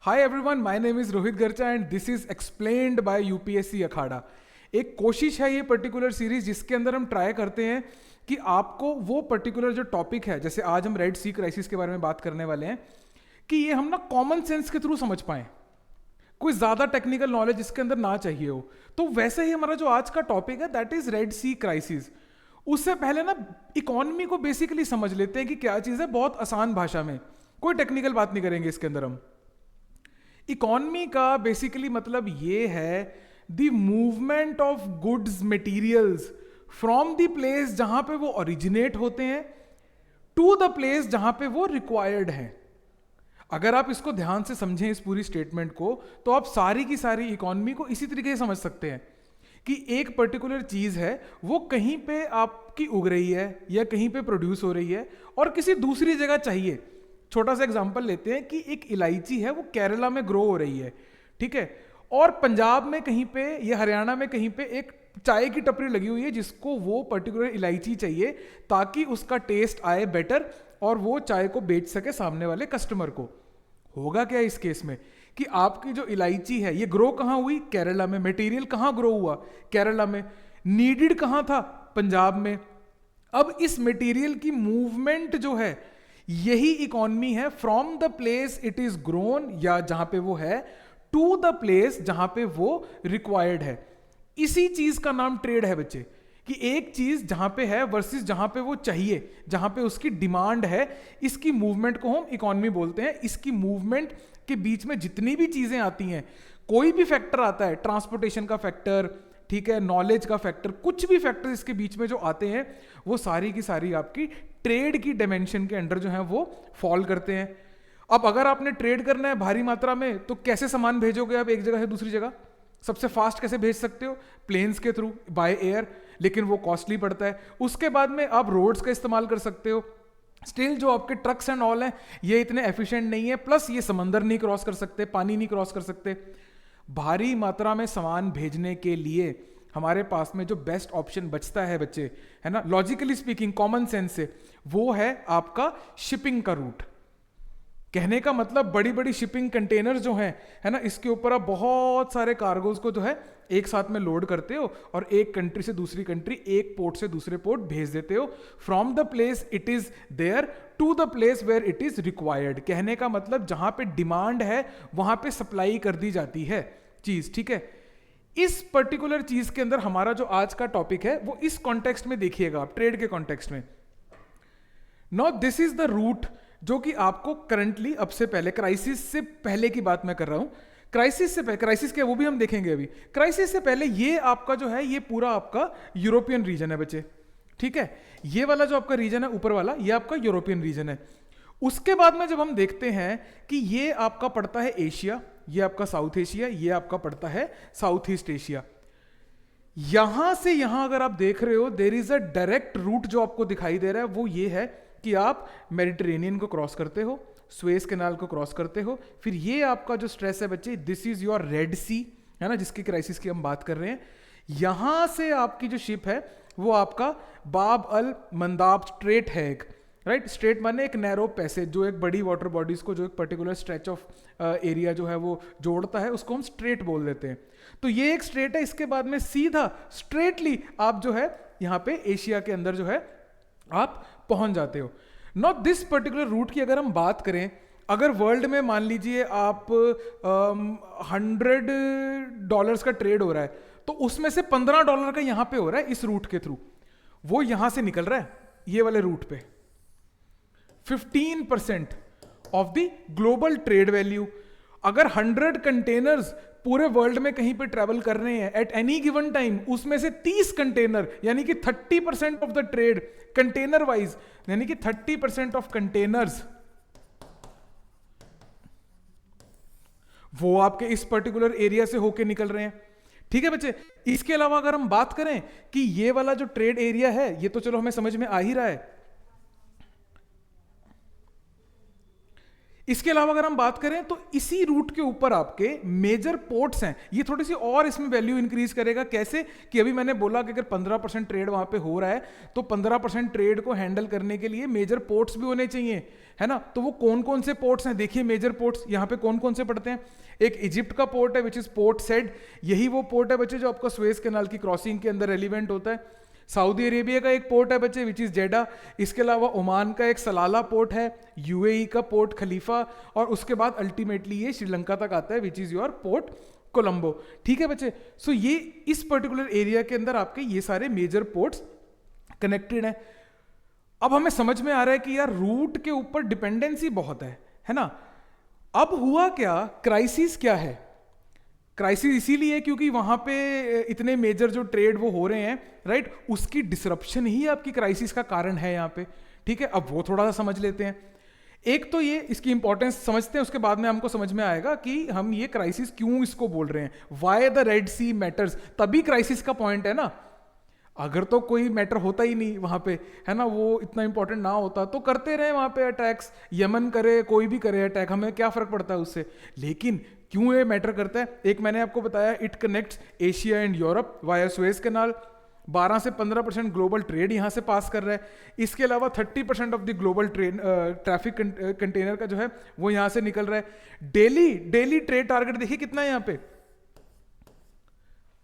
Hi everyone, my name is Rohit Garcha and this is explained by UPSC अखाड़ा। एक कोशिश है ये particular series जिसके अंदर हम ट्राई करते हैं कि आपको वो पर्टिकुलर जो टॉपिक है, जैसे आज हम रेड सी क्राइसिस के बारे में बात करने वाले हैं, कि ये हम ना कॉमन सेंस के थ्रू समझ पाएं, कोई ज्यादा टेक्निकल नॉलेज इसके अंदर ना चाहिए हो। तो वैसे ही हमारा जो आज का टॉपिक है that is Red Sea crisis. उससे पहले ना इकोनॉमी को बेसिकली समझ लेते हैं कि क्या चीज है, बहुत आसान भाषा में, कोई टेक्निकल बात नहीं करेंगे इसके अंदर हम। इकोनॉमी का बेसिकली मतलब ये है the movement of goods materials from the place जहां पे वो ओरिजिनेट होते हैं टू द प्लेस जहां पे वो रिक्वायर्ड है। अगर आप इसको ध्यान से समझें इस पूरी स्टेटमेंट को, तो आप सारी की सारी इकोनॉमी को इसी तरीके से समझ सकते हैं कि एक पर्टिकुलर चीज है, वो कहीं पे आपकी उग रही है या कहीं पे प्रोड्यूस हो रही है और किसी दूसरी जगह चाहिए। छोटा सा एग्जांपल लेते हैं कि एक इलायची है, वो केरला में ग्रो हो रही है, ठीक है, और पंजाब में कहीं पे या हरियाणा में कहीं पे एक चाय की टपरी लगी हुई है जिसको वो पर्टिकुलर इलायची चाहिए ताकि उसका टेस्ट आए बेटर और वो चाय को बेच सके सामने वाले कस्टमर को। होगा क्या इस केस में कि आपकी जो इलायची है ये ग्रो कहां हुई? केरला में। मटेरियल कहां ग्रो हुआ? केरला में। नीडेड कहां था? पंजाब में। अब इस मटेरियल की मूवमेंट जो है यही इकोनॉमी है, from the place it is grown या जहां पे वो है टू द प्लेस जहां पे वो रिक्वायर्ड है। इसी चीज का नाम ट्रेड है बच्चे, कि एक चीज जहां पे है वर्सेस जहां पे वो चाहिए, जहां पे उसकी डिमांड है, इसकी मूवमेंट को हम इकोनॉमी बोलते हैं। इसकी मूवमेंट के बीच में जितनी भी चीजें आती हैं, कोई भी फैक्टर आता है, ट्रांसपोर्टेशन का फैक्टर, ठीक है, नॉलेज का फैक्टर, कुछ भी फैक्टर इसके बीच में जो आते हैं वो सारी की सारी आपकी ट्रेड की डायमेंशन के अंडर जो है वो फॉल करते हैं। अब अगर आपने ट्रेड करना है भारी मात्रा में, तो कैसे सामान भेजोगे आप एक जगह से दूसरी जगह? सबसे फास्ट कैसे भेज सकते हो? प्लेन्स के थ्रू, बाय एयर, लेकिन वो कॉस्टली पड़ता है। उसके बाद में आप रोड्स का इस्तेमाल कर सकते हो, स्टिल जो आपके ट्रक्स एंड ऑल हैं ये इतने एफिशिएंट नहीं है, प्लस ये समंदर नहीं क्रॉस कर सकते, पानी नहीं क्रॉस कर सकते। भारी मात्रा में सामान भेजने के लिए हमारे पास में जो बेस्ट ऑप्शन बचता है बच्चे, है ना, लॉजिकली स्पीकिंग, कॉमन सेंस से, वो है आपका शिपिंग का रूट। कहने का मतलब बड़ी बड़ी शिपिंग कंटेनर जो हैं, है ना, इसके ऊपर आप बहुत सारे कार्गोज को जो है एक साथ में लोड करते हो और एक कंट्री से दूसरी कंट्री, एक पोर्ट से दूसरे पोर्ट भेज देते हो, from the place it is there to the place where it is required. कहने का मतलब जहां पे डिमांड है वहां पे सप्लाई कर दी जाती है चीज, ठीक है। इस पर्टिकुलर चीज के अंदर हमारा जो आज का टॉपिक है वो इस कॉन्टेक्स्ट में देखिएगा आप, ट्रेड के कॉन्टेक्स्ट में। Now this is the route जो कि आपको करंटली, अब से पहले, क्राइसिस से पहले की बात मैं कर रहा हूं, क्राइसिस से पहले, क्राइसिस क्या वो भी हम देखेंगे अभी, क्राइसिस से पहले ये आपका जो है ये पूरा आपका यूरोपियन रीजन है बच्चे, ठीक है। ये वाला जो आपका रीजन है ऊपर वाला, ये आपका यूरोपियन रीजन है। उसके बाद में जब हम देखते हैं कि ये आपका पड़ता है एशिया, ये आपका साउथ एशिया, ये आपका पड़ता है साउथ ईस्ट एशिया। यहां से यहां अगर आप देख रहे हो there is a direct route जो आपको दिखाई दे रहा है, वो ये है कि आप मेडिटेरेनियन को क्रॉस करते हो, स्वेज कैनाल को क्रॉस करते हो, फिर ये आपका जो स्ट्रेस है बच्चे, दिस इज योर रेड सी, है ना, जिसकी क्राइसिस की हम बात कर रहे हैं। यहां से आपकी जो शिप है वो आपका बाब अल मंदाब स्ट्रेट है एक, राइट। स्ट्रेट माने एक नैरो पैसेज, जो एक बड़ी वाटर बॉडीज को जो एक पर्टिकुलर स्ट्रेच ऑफ एरिया जो है वो जोड़ता है, उसको हम स्ट्रेट बोल देते हैं। तो ये एक स्ट्रेट है, इसके बाद में सीधा स्ट्रेटली आप जो है यहां पे एशिया के अंदर जो है आप पहुंच जाते हो। नॉट दिस पर्टिकुलर रूट की अगर हम बात करें, अगर वर्ल्ड में मान लीजिए आप $100 का ट्रेड हो रहा है, तो उसमें से $15 का यहां पे हो रहा है इस रूट के थ्रू, वो यहां से निकल रहा है ये वाले रूट पे। 15% of the global trade value. अगर 100 कंटेनर्स पूरे वर्ल्ड में कहीं पे ट्रेवल कर रहे हैं एट एनी गिवन टाइम, उसमें से 30 कंटेनर यानी कि 30% of the trade container wise, यानी कि 30% ऑफ कंटेनर्स वो आपके इस पर्टिकुलर एरिया से होके निकल रहे हैं, ठीक है बच्चे। इसके अलावा अगर हम बात करें कि ये वाला जो ट्रेड एरिया है, ये तो चलो हमें समझ में आ ही रहा है, इसके अलावा अगर हम बात करें तो इसी रूट के ऊपर आपके मेजर पोर्ट्स हैं, ये थोड़ी सी और इसमें वैल्यू इंक्रीज करेगा। कैसे कि अभी मैंने बोला कि अगर 15% ट्रेड वहां पे हो रहा है तो 15% ट्रेड को हैंडल करने के लिए मेजर पोर्ट्स भी होने चाहिए, है ना। तो वो कौन कौन से पोर्ट्स हैं, देखिए मेजर पोर्ट्स यहाँ पे कौन कौन से पड़ते हैं। एक इजिप्ट का पोर्ट है विच इज पोर्ट सेड, यही वो पोर्ट है बच्चे जो आपका सुएज कैनाल की क्रॉसिंग के अंदर रेलिवेंट होता है। सऊदी अरेबिया का एक पोर्ट है बच्चे विच इज जेडा। इसके अलावा ओमान का एक सलाला पोर्ट है, यूएई का पोर्ट खलीफा, और उसके बाद अल्टीमेटली ये श्रीलंका तक आता है which is your port Colombo. ठीक है बच्चे, सो ये इस पर्टिकुलर एरिया के अंदर आपके ये सारे मेजर पोर्ट्स कनेक्टेड हैं। अब हमें समझ में आ रहा है कि यार रूट के ऊपर डिपेंडेंसी बहुत है ना। अब हुआ क्या, क्राइसिस क्या है। क्राइसिस इसीलिए क्योंकि वहां पे इतने मेजर जो ट्रेड वो हो रहे हैं, राइट, उसकी डिसरप्शन ही आपकी क्राइसिस का कारण है यहाँ पे। ठीक है, अब वो थोड़ा सा समझ लेते हैं। एक तो ये इसकी इंपॉर्टेंस समझते हैं, उसके बाद में हमको समझ में आएगा कि हम ये क्राइसिस क्यों इसको बोल रहे हैं, why the Red Sea matters. तभी क्राइसिस का पॉइंट है ना। अगर तो कोई मैटर होता ही नहीं वहां पे, है ना, वो इतना इंपॉर्टेंट ना होता तो करते रहे वहां पे अटैक्स, यमन करे कोई भी करे अटैक, हमें क्या फर्क पड़ता है उससे। लेकिन क्यों ये मैटर करता है, एक मैंने आपको बताया, it connects Asia and Europe via Suez canal. 12 से 15% ग्लोबल ट्रेड यहां से पास कर रहा है। इसके अलावा 30% of the global traffic container का जो है वो यहां से निकल रहा है। डेली ट्रेड टारगेट देखिए कितना है यहाँ पे,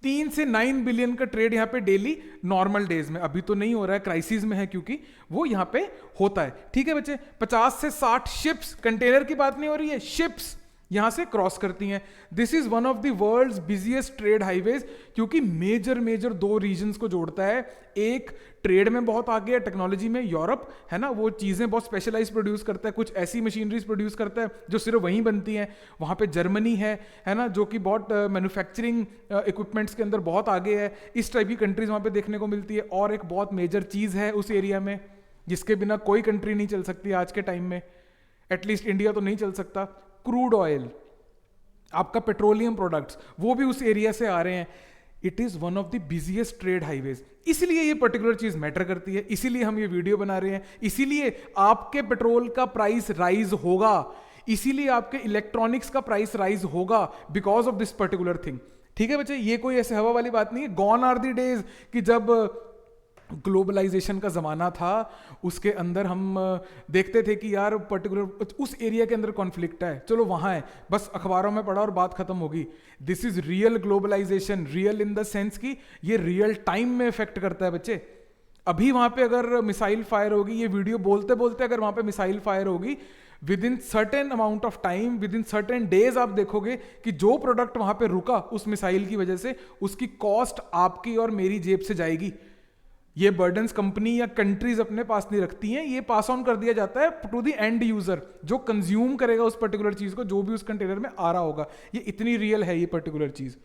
3 से 9 बिलियन का ट्रेड यहाँ पे डेली नॉर्मल डेज में। अभी तो नहीं हो रहा है, क्राइसिस में है, क्योंकि वो यहाँ पे होता है। ठीक है बच्चे, 50 से 60 शिप्स, कंटेनर की बात नहीं हो रही है, शिप्स यहां से क्रॉस करती हैं। This is one of the world's busiest trade highways, क्योंकि मेजर 2 रीजन्स को जोड़ता है। एक ट्रेड में बहुत आगे है, टेक्नोलॉजी में यूरोप, है ना, वो चीजें बहुत स्पेशलाइज प्रोड्यूस करता है, कुछ ऐसी मशीनरीज प्रोड्यूस करता है जो सिर्फ वहीं बनती हैं। वहां पे जर्मनी है ना, जो कि बहुत मैन्युफैक्चरिंग इक्विपमेंट्स के अंदर बहुत आगे है। इस टाइप की कंट्रीज वहां पे देखने को मिलती है। और एक बहुत मेजर चीज है उस एरिया में जिसके बिना कोई कंट्री नहीं चल सकती आज के टाइम में, एटलीस्ट इंडिया तो नहीं चल सकता, क्रूड ऑयल, आपका पेट्रोलियम प्रोडक्ट्स, वो भी उस एरिया से आ रहे हैं। It is one of the busiest trade highways, इसलिए ये पर्टिकुलर चीज मैटर करती है, इसीलिए हम ये वीडियो बना रहे हैं, इसीलिए आपके पेट्रोल का प्राइस राइज होगा, इसीलिए आपके इलेक्ट्रॉनिक्स का प्राइस राइज होगा, because of this particular thing. ठीक है बच्चे, ये कोई ऐसे हवा वाली बात नहीं है। गॉन आर द डेज कि जब ग्लोबलाइजेशन का ज़माना था, उसके अंदर हम देखते थे कि यार पर्टिकुलर उस एरिया के अंदर कॉन्फ्लिक्ट है, चलो वहाँ है, बस अखबारों में पढ़ा और बात खत्म होगी। This is real globalization, real in the sense कि ये रियल टाइम में इफेक्ट करता है बच्चे। अभी वहाँ पे अगर मिसाइल फायर होगी, ये वीडियो बोलते बोलते अगर वहाँ पे मिसाइल फायर होगी, with in certain amount of time, with in certain days, आप देखोगे कि जो प्रोडक्ट वहाँ पे रुका उस मिसाइल की वजह से, उसकी कॉस्ट आपकी और मेरी जेब से जाएगी। ये बर्डन्स कंपनी या कंट्रीज अपने पास नहीं रखती हैं, ये पास ऑन कर दिया जाता है टू द एंड यूजर, जो कंज्यूम करेगा उस पर्टिकुलर चीज को, जो भी उस कंटेनर में आ रहा होगा। ये इतनी रियल है ये पर्टिकुलर चीज।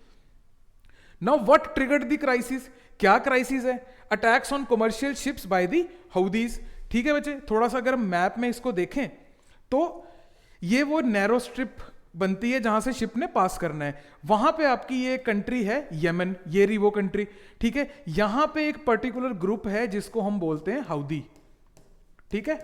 Now what triggered the crisis, क्या क्राइसिस है? Attacks on commercial ships by the हौदीज। ठीक है बच्चे, थोड़ा सा अगर मैप में इसको देखें तो ये वो नैरो स्ट्रिप बनती है जहां से शिप ने पास करना है। वहां पे आपकी ये कंट्री है यमन, ये रही वो कंट्री। ठीक है, यहां पे एक पर्टिकुलर ग्रुप है जिसको हम बोलते हैं हौदी। ठीक है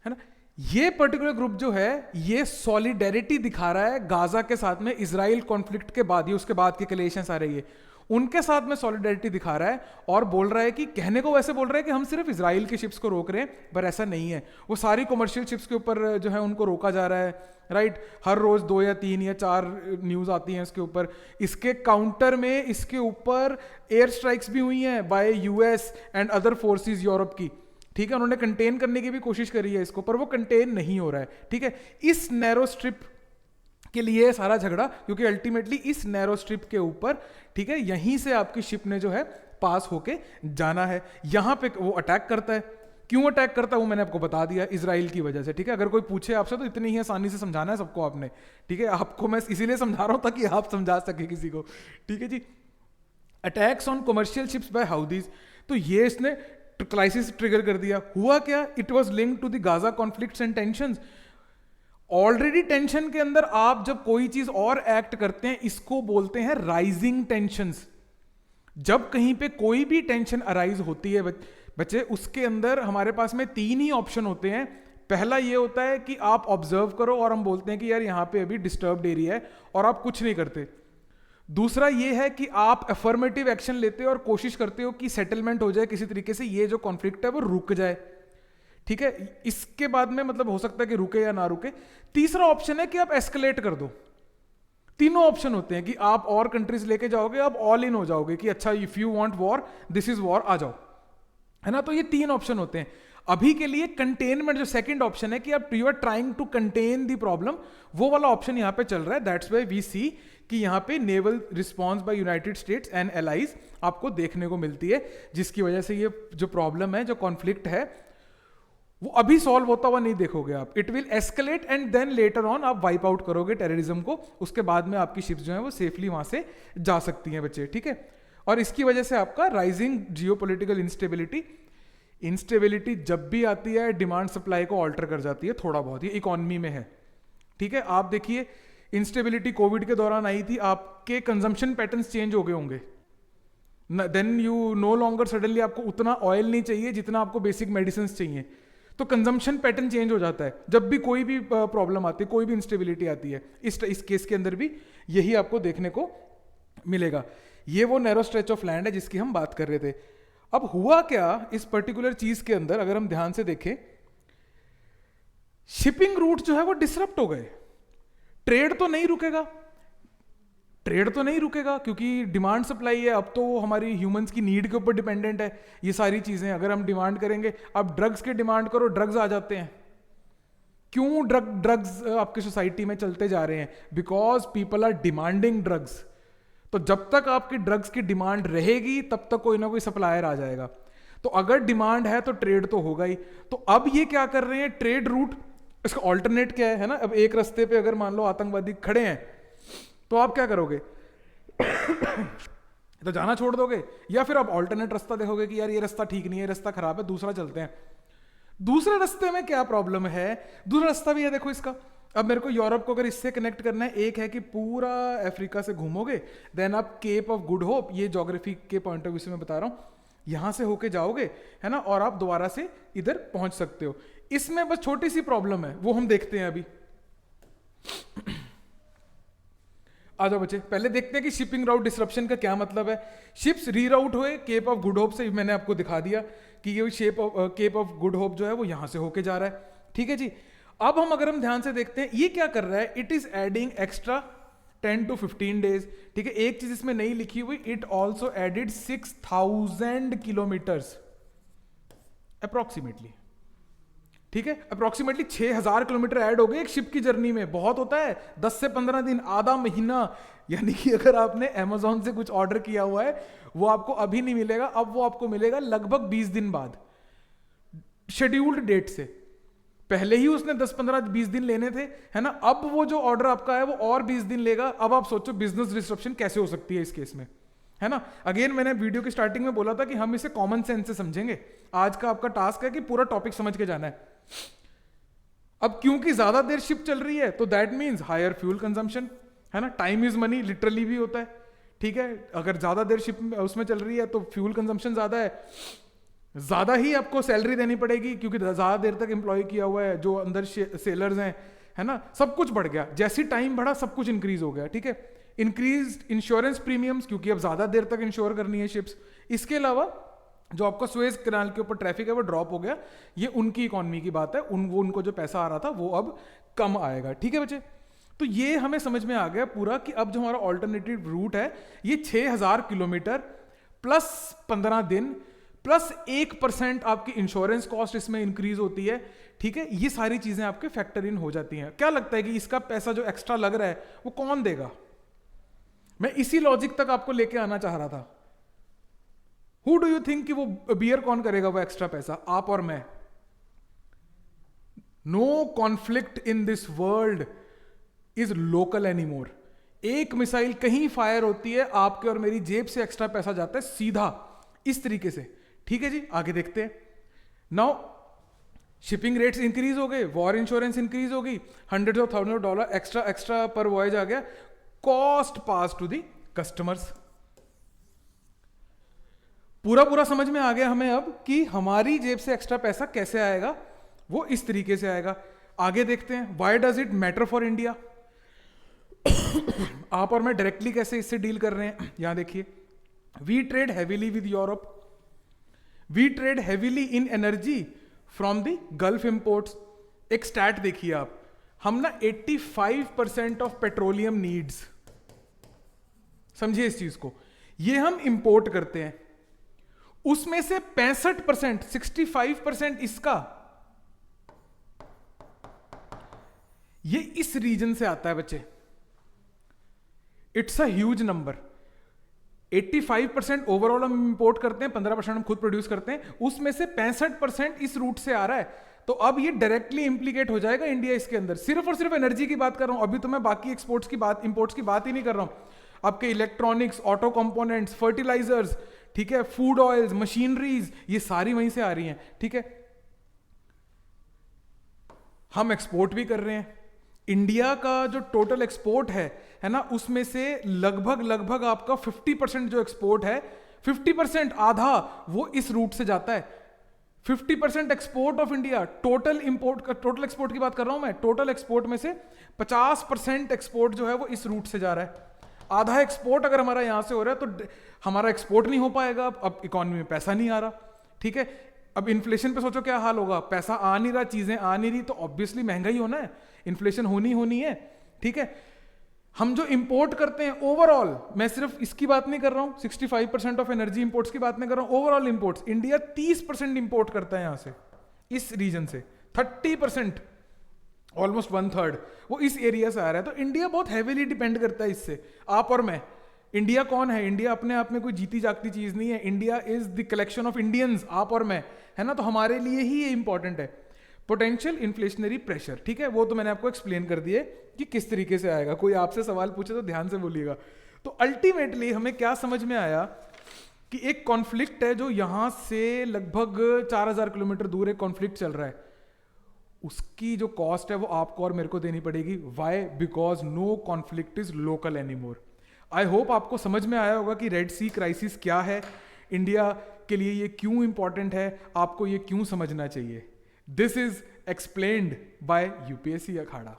ना। ये पर्टिकुलर ग्रुप जो है ये सॉलिडेरिटी दिखा रहा है गाजा के साथ में, इजराइल कॉन्फ्लिक्ट के बाद, ये उसके बाद के क्लेशंस आ रही है, उनके साथ में सॉलिडेरिटी दिखा रहा है और बोल रहा है कि, कहने को वैसे बोल रहा है कि हम सिर्फ इजराइल की शिप्स को रोक रहे हैं, पर ऐसा नहीं है। वो सारी कमर्शियल शिप्स के ऊपर जो है उनको रोका जा रहा है, राइट। हर रोज 2 या 3 या 4 न्यूज आती हैं इसके ऊपर। इसके काउंटर में इसके ऊपर एयर स्ट्राइक्स भी हुई हैं bye US and other forces Europe की। ठीक है, उन्होंने कंटेन करने की भी कोशिश करी है इसको, पर वो कंटेन नहीं हो रहा है। ठीक है, इस नैरो स्ट्रिप के लिए सारा झगड़ा, क्योंकि अल्टीमेटली इस नैरो स्ट्रिप के ऊपर, ठीक है, यहीं से आपकी शिप ने जो है पास होके जाना है। यहां पे वो अटैक करता है। क्यों अटैक करता है वो मैंने आपको बता दिया, इजराइल की वजह से। ठीक है, अगर कोई पूछे आपसे तो इतनी ही आसानी से समझाना है सबको आपने। ठीक है, आपको मैं इसीलिए समझा रहा हूं ताकि आप समझा सके किसी को। ठीक है जी, attacks on commercial ships by Houthis, तो ये इसने क्राइसिस ट्रिगर कर दिया। हुआ क्या, it was linked to the Gaza conflicts and tensions. Already tension के अंदर आप जब कोई चीज और एक्ट करते हैं, इसको बोलते हैं राइजिंग टेंशंस। जब कहीं पे कोई भी टेंशन अराइज होती है बच्चे, उसके अंदर हमारे पास में 3 ही ऑप्शन होते हैं। पहला ये होता है कि आप ऑब्जर्व करो और हम बोलते हैं कि यार यहाँ पे अभी डिस्टर्ब्ड एरिया है और आप कुछ नहीं करते। दूसरा ये है कि आप अफर्मेटिव एक्शन लेते हो और कोशिश करते हो कि सेटलमेंट हो जाए किसी तरीके से, ये जो कॉन्फ्लिक्ट है वो रुक जाए, ठीक है। इसके बाद में मतलब हो सकता है कि रुके या ना रुके। तीसरा ऑप्शन है कि आप एस्केलेट कर दो। तीनों ऑप्शन होते हैं कि आप और कंट्रीज लेके जाओगे, आप ऑल इन हो जाओगे कि अच्छा if you want war this is war, आ जाओ, है ना। तो ये तीन ऑप्शन होते हैं। अभी के लिए कंटेनमेंट जो सेकंड ऑप्शन है कि आप you are trying to contain the problem, वो वाला ऑप्शन यहां पे चल रहा है। दैट्स व्हाई वी सी कि यहां पे naval response by United States and allies आपको देखने को मिलती है, जिसकी वजह से ये जो प्रॉब्लम है, जो कॉन्फ्लिक्ट है, वो अभी सॉल्व होता हुआ नहीं देखोगे आप। It will escalate and then later on आप वाइप आउट करोगे टेररिज्म को, उसके बाद में आपकी शिप्स जो है वो सेफली वहां से जा सकती हैं बच्चे, ठीक है। और इसकी वजह से आपका राइजिंग जियोपॉलिटिकल इंस्टेबिलिटी जब भी आती है डिमांड सप्लाई को ऑल्टर कर जाती है थोड़ा बहुत, ये इकोनॉमी में है, ठीक है। आप देखिए इंस्टेबिलिटी कोविड के दौरान आई थी, आपके कंजम्पशन पैटर्न्स चेंज हो गए होंगे, then you no longer suddenly आपको उतना ऑयल नहीं चाहिए जितना आपको बेसिक मेडिसिन चाहिए, तो कंजम्पशन पैटर्न चेंज हो जाता है जब भी कोई भी प्रॉब्लम आती है, कोई भी इंस्टेबिलिटी आती है। इस केस के अंदर भी यही आपको देखने को मिलेगा। ये वो नैरो स्ट्रेच ऑफ लैंड है जिसकी हम बात कर रहे थे। अब हुआ क्या इस पर्टिकुलर चीज के अंदर, अगर हम ध्यान से देखें, शिपिंग रूट जो है वो डिसरप्ट हो गए। ट्रेड तो नहीं रुकेगा, ट्रेड तो नहीं रुकेगा क्योंकि डिमांड सप्लाई है, अब तो हमारी ह्यूमंस की नीड के ऊपर डिपेंडेंट है ये सारी चीजें। अगर हम डिमांड करेंगे, अब ड्रग्स की डिमांड करो, ड्रग्स आ जाते हैं। क्यों ड्रग्स आपकी सोसाइटी में चलते जा रहे हैं? Because people are demanding drugs. तो जब तक आपकी ड्रग्स की डिमांड रहेगी तब तक कोई ना कोई सप्लायर आ जाएगा। तो अगर डिमांड है तो ट्रेड तो होगा ही। तो अब ये क्या कर रहे हैं, ट्रेड रूट, इसका ऑल्टरनेट क्या है ना। अब एक रास्ते पे अगर मान लो आतंकवादी खड़े हैं तो आप क्या करोगे? तो जाना छोड़ दोगे या फिर आप ऑल्टरनेट रास्ता देखोगे कि यार ये रास्ता ठीक नहीं है, रास्ता खराब है, दूसरा चलते हैं। दूसरे रास्ते में क्या प्रॉब्लम है? दूसरा रास्ता भी है, देखो इसका। अब मेरे को यूरोप को अगर इससे कनेक्ट करना है, एक है कि पूरा अफ्रीका से घूमोगे, देन आप केप ऑफ गुड होप, ये ज्योग्राफी के पॉइंट ऑफ व्यू से मैं बता रहा हूं, यहां से होके जाओगे, है ना, और आप दोबारा से इधर पहुंच सकते हो। इसमें बस छोटी सी प्रॉब्लम है, वो हम देखते हैं अभी। आ जाओ बच्चे, पहले देखते हैं कि शिपिंग राउट डिसरप्शन का क्या मतलब है। शिप्स रीराउट हुए केप ऑफ गुड होप से, मैंने आपको दिखा दिया कि ये केप ऑफ गुड होप जो है वो यहां से होके जा रहा है, ठीक है जी। अब अगर हम ध्यान से देखते हैं ये क्या कर रहा है, it is adding extra 10 to 15 days, ठीक है। एक चीज इसमें नहीं लिखी हुई, it also added 6000 kilometres approximately, ठीक है। अप्रोक्सीमेटली 6000 किलोमीटर ऐड हो गए एक शिप की जर्नी में। बहुत होता है 10 से 15 दिन, आधा महीना। यानी कि अगर आपने अमेजोन से कुछ ऑर्डर किया हुआ है वो आपको अभी नहीं मिलेगा, अब वो आपको मिलेगा लगभग 20 दिन बाद, शेड्यूल्ड डेट से। पहले ही उसने 10, 15, 20 दिन लेने थे, है ना। अब वो जो ऑर्डर आपका है वो और 20 दिन लेगा। अब आप सोचो बिजनेस डिस्ट्रप्शन कैसे हो सकती है इस केस में, है ना। अगेन मैंने वीडियो की स्टार्टिंग में बोला था कि हम इसे कॉमन सेंस से समझेंगे। आज का आपका टास्क है कि पूरा टॉपिक समझ के जाना है। अब क्योंकि ज्यादा देर शिप चल रही है तो that means higher fuel consumption, है ना। टाइम इज मनी लिटरली भी होता है, ठीक है। अगर ज्यादा देर शिप उसमें चल रही है तो फ्यूल कंजम्पशन ज्यादा है, ज्यादा ही आपको सैलरी देनी पड़ेगी क्योंकि ज्यादा देर तक एम्प्लॉय किया हुआ है, जो अंदर सेलर्स हैं, है ना। सब कुछ बढ़ गया, जैसी टाइम बढ़ा सब कुछ इंक्रीज हो गया, ठीक है। इंक्रीज इंश्योरेंस प्रीमियम्स क्योंकि अब ज्यादा देर तक इंश्योर करनी है शिप्स। इसके अलावा जो आपका सुएज कैनाल के ऊपर ट्रैफिक है वो ड्रॉप हो गया। ये उनकी इकोनॉमी की बात है, उनको जो पैसा आ रहा था वो अब कम आएगा, ठीक है बच्चे। तो ये हमें समझ में आ गया पूरा कि अब जो हमारा ऑल्टरनेटिव रूट है ये 6000 किलोमीटर प्लस 15 दिन प्लस 1% आपकी इंश्योरेंस कॉस्ट इसमें इंक्रीज होती है, ठीक है। ये सारी चीजें आपके फैक्टर इन हो जाती हैं। क्या लगता है कि इसका पैसा जो एक्स्ट्रा लग रहा है वो कौन देगा? मैं इसी लॉजिक तक आपको लेके आना चाह रहा था। हु डू यू थिंक कि वो बियर कौन करेगा वो एक्स्ट्रा पैसा? आप और मैं। No conflict in this world is local anymore. एक मिसाइल कहीं फायर होती है, आपके और मेरी जेब से एक्स्ट्रा पैसा जाता है सीधा इस तरीके से, ठीक है जी। आगे देखते हैं। नाउ शिपिंग रेट्स इंक्रीज हो गए, वॉर इंश्योरेंस इंक्रीज होगी, $100,000 of $1,000 एक्स्ट्रा पर वॉयज आ गया, cost pass to the customers. पूरा समझ में आ गया हमें अब कि हमारी जेब से एक्स्ट्रा पैसा कैसे आएगा। वो इस तरीके से आएगा। आगे देखते हैं, why does it matter for India. आप और मैं डायरेक्टली कैसे इससे डील कर रहे हैं, यहां देखिए, we trade heavily with Europe, we trade heavily in energy from the gulf imports. एक स्टैट देखिए आप, हम ना 85% ऑफ पेट्रोलियम नीड्स, समझिए इस चीज को, ये हम इंपोर्ट करते हैं, उसमें से 65%, 65% इसका, ये इस रीजन से आता है बच्चे। It's a huge number. 85% overall हम इंपोर्ट करते हैं, 15% हम खुद प्रोड्यूस करते हैं, उसमें से 65% इस रूट से आ रहा है। तो अब ये डायरेक्टली इंप्लीकेट हो जाएगा इंडिया इसके अंदर। सिर्फ और सिर्फ एनर्जी की बात कर रहा हूं, अभी तो मैं बाकी एक्सपोर्ट्स की बात, इंपोर्ट्स की बात ही नहीं कर रहा हूं। आपके इलेक्ट्रॉनिक्स, ऑटो कंपोनेंट्स, फर्टिलाइजर्स, ठीक है, फूड ऑयल्स, मशीनरीज, ये सारी वहीं से आ रही हैं, ठीक है। हम एक्सपोर्ट भी कर रहे हैं। इंडिया का जो टोटल एक्सपोर्ट है ना, उसमें से लगभग आपका 50% जो एक्सपोर्ट है, 50% आधा वो इस रूट से जाता है। 50% export of India, total import का, टोटल एक्सपोर्ट की बात कर रहा हूं मैं, टोटल एक्सपोर्ट में से 50% एक्सपोर्ट जो है वो इस रूट से जा रहा है। आधा एक्सपोर्ट अगर हमारा यहां से हो रहा है तो हमारा एक्सपोर्ट नहीं हो पाएगा, अब इकोनॉमी में पैसा नहीं आ रहा, ठीक है। अब इन्फ्लेशन पे सोचो क्या हाल होगा, पैसा आ नहीं रहा, चीजें आ नहीं रही, तो ऑब्वियसली महंगा ही होना है, इन्फ्लेशन होनी है, ठीक है। हम जो इंपोर्ट करते हैं ओवरऑल, मैं सिर्फ इसकी बात नहीं कर रहा हूं, 65% ऑफ एनर्जी इंपोर्ट्स की बात नहीं कर रहा हूं, ओवरऑल इंपोर्ट्स इंडिया 30% इंपोर्ट करता है यहां से, इस रीजन से। 30%, ऑलमोस्ट 1/3 वो इस एरिया से आ रहा है। तो इंडिया बहुत हैवीली डिपेंड करता है इससे, आप और मैं। इंडिया कौन है? इंडिया अपने आप में कोई जीती जागती चीज नहीं है, India is the collection of Indians, आप और मैं, है ना। तो हमारे लिए ही ये इंपॉर्टेंट है। पोटेंशियल इन्फ्लेशनरी प्रेशर, ठीक है, वो तो मैंने आपको एक्सप्लेन कर दिए कि किस तरीके से आएगा। कोई आपसे सवाल पूछे तो ध्यान से बोलिएगा। तो अल्टीमेटली हमें क्या समझ में आया कि एक कॉन्फ्लिक्ट है जो यहां से लगभग 4000 किलोमीटर दूर एक कॉन्फ्लिक्ट चल रहा है, उसकी जो कॉस्ट है वो आपको और मेरे को देनी पड़ेगी। Why? Because no conflict is local anymore. I hope आपको समझ में आया होगा कि रेड सी क्राइसिस क्या है, इंडिया के लिए ये क्यों इंपॉर्टेंट है, आपको ये क्यों समझना चाहिए। This is explained bye UPSC Akhara.